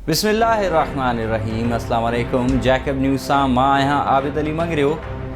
बिस्मिल्लाहिर्रहमानिर्रहीम। अस्सलाम वालेकुम। जैकब न्यूज़ सां मां आहियां आबिद अली मंगरियो।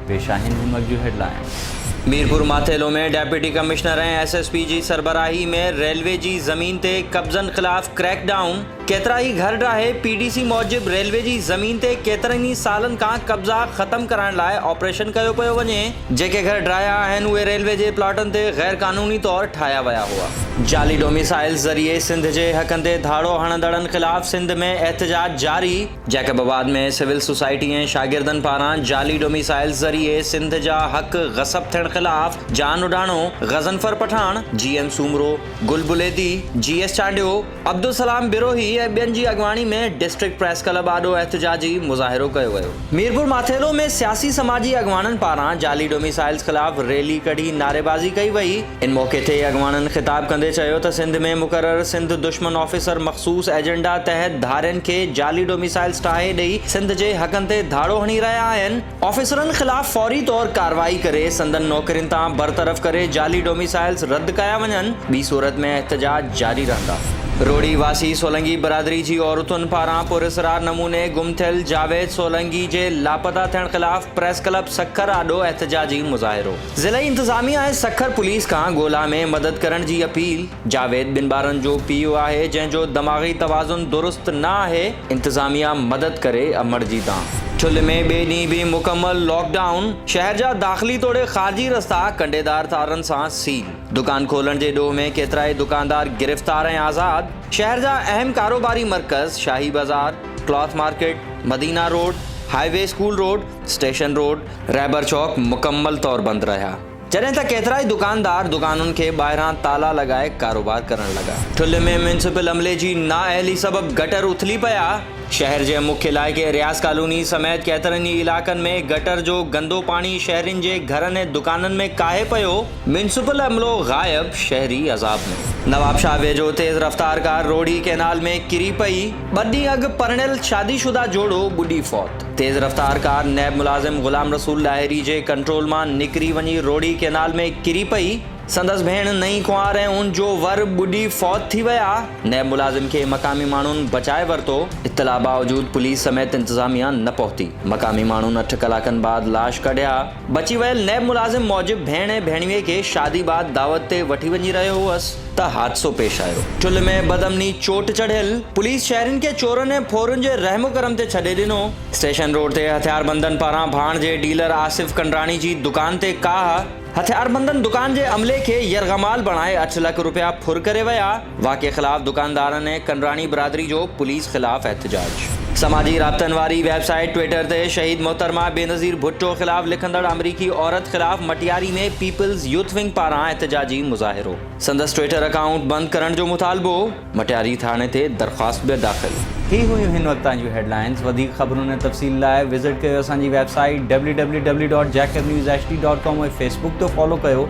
पेश आहिनि मगजू हेडलाइंस। मीरपुर माथेलो में डेप्यूटी कमिश्नर ऐं SSP जी सरबराही में रेलवे जी ज़मीन ते कब्ज़नि ख़िलाफ़ क्रैकडाउन। केतिरा ई घर ड्राहे PDC मूजिब रेलवे जी ज़मीन ते केतिरनि ई सालनि खां कब्ज़ा ख़त्म करण लाइ ऑपरेशन कयो पियो वञे। जेके घर ड्राहिया आहिनि उहे रेलवे जे प्लाटनि ते गैर क़ानूनी तौरु ठाहिया विया हुआ। जाली डोमिसाइल ज़रिए सिंध जे हक़नि ते धाड़ो हणंदड़नि ख़िलाफ़ सिंध में एहतजाज जारी। जैकबाबाद में सिविल सोसाइटी ऐं शागिर्दनि पारां जाली डोमिसाइल ज़रिए सिंध जा हक़ ग़सब थियण ख़िलाफ़ जान उडाणो। गज़नफर पठान, GM सूमरो, गुलबुलेदी, GS चांडियो, अब्दुल सलाम बिरोही ऐं ॿियनि जी अॻवानी में डिस्ट्रिक्ट प्रेस क्लब आॾो एहतजाजी मुज़ाहिरो कयो वियो। मीरपुर माथेलो में सियासी समाजी अॻवाननि पारां जाली डोमिसाइल्स ख़िलाफ़ रैली कढी नारेबाज़ी कई वई। इन मौक़े ते अॻवाननि ख़िताब कंदे चयो त सिंध में मुक़रर सिंध दुश्मन ऑफिसर मख़सूस एजेंडा तहत धारियुनि खे जाली डोमिसाइल्स ठाहे ॾेई सिंध जे हक़नि ते धाड़ो हणी रहिया आहिनि। ऑफिसरनि ख़िलाफ़ फौरी तौरु कार्रवाई करे संदन नौकरियुनि तां बरतरफ़ करे जाली डोमिसाइल्स रद्द कया वञनि। ॿी सूरत में एहतजाज जारी रहंदा। रोड़ी वासी सोलंगी बरादरी जी औरतुनि पारां पुरअसरार नमूने गुम थियल जावेद सोलंगी जे लापता थियण ख़िलाफ़ प्रेस क्लब सखर आॾो एहतजाजी मुज़ाहिरो। ज़िले इंतज़ामिया ऐं सखर पुलिस खां ॻोल्हा में मदद करण जी अपील। जावेद 2 ॿारनि जो पीउ आहे जंहिंजो दिमाग़ी तवाज़ुन दुरुस्त न आहे। इंतज़ामिया मदद करे अमरजी तां। ठुल्ह में ॿिए ॾींहुं बि मुकमल लॉकडाउन। शहर जा दाख़िली तोड़े ख़ारजी रस्ता कंडेदार तारनि सां सील। दुकान खोलण जे ॾोह में केतिरा ई दुकानदार गिरफ़्तार ऐं आज़ाद। शहर जा अहम कारोबारी मर्कज़ शाही बाज़ार, cloth market, Madina road, highway school road, station road, रैबर चौक मुकम्मल तौर बंदि रहिया। जॾहिं त केतिरा ई दुकानदार दुकानुनि खे ॿाहिरां ताला लॻाए कारोबार करण लॻा। ठुल्ह में म्यूनिसिपल अमले जी नाअहली सबबि गटर उथली पिया। शहर जे मुख्य इलाइक़े रियाज़ कॉलोनी समेत केतिरनि ई इलाइक़नि में गटर जो गंदो पाणी शहरियुनि जे घरनि ऐं दुकाननि में काहे पियो। म्यूनिसिपल अमलो गायब, शहरी अज़ाब में। नवाबशाह वेझो तेज़ रफ़्तार कार रोड़ी कैनाल में किरी पई। 2 ॾींहं अॻु परिणियल शादीशुदा जोड़ो ॿुॾी फौत। तेज़ रफ़्तार कार नैब मुलाज़िम ग़ुलाम रसूल लाहिरी जे कंट्रोल मां निकिरी वञी रोड़ी कैनाल में किरी पई। संदसि भेण नई कुंवार ऐं उन जो वर ॿुॾी फौत थी विया। नैब मुलाज़िम खे मक़ामी माण्हुनि बचाए वरितो। इत्तला बावजूद पुलिस समेत इंतज़ामिया न पहुती। मक़ामी माण्हुनि 8 कलाकनि बाद लाश कढिया। बची वियल नैब मुलाज़िम मूजिब भेण ऐं भेणवीअ खे शादी बाद दावत ते वठी वञी रहियो हुअसि त हादसो पेश आयो। ठुल्ह में बदमनी चोट चढ़ियल। पुलिस शहरियुनि खे चोरनि ऐं फोरनि जे रहमो करम ते छॾे ॾिनो। स्टेशन रोड ते हथियारबंदनि पारां भाण जे डीलर आसिफ कंडराणी जी दुकान ते काह। हथियारबंदनि दुकान जे अमले खे यरगमाल बणाए 8 लख रुपया फुर करे विया। वाक़े ख़िलाफ़ दुकानदारनि ऐं कंडराणी बिरादरी जो पुलिस ख़िलाफ़ एहतजाज। समाजी राब्तनि वारी वेबसाइट ट्विटर ते शहीद मोहतरमा बेनज़ीर भुट्टो ख़िलाफ़ लिखंदड़ अमरीकी औरत ख़िलाफ़ मटियारी में पीपल्स यूथ विंग पारां एहतजाजी मुज़ाहिरो। संदसि ट्विटर अकाउंट बंदि करण जो मुतालबो। मटियारी थाणे ते दरख़्वास्त बि दाख़िल। ही हुयूं हिन वक़्त जूं हेडलाइंस। वधीक ख़बरुनि ऐं तफ़सील लाइ विज़िट कयो असांजी वेबसाइट www.jacobnewsht.com ऐं फेसबुक ते फॉलो कयो।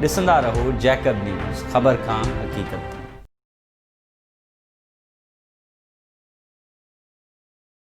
ॾिसंदा रहो जैकब न्यूज़, ख़बर खां हक़ीक़त।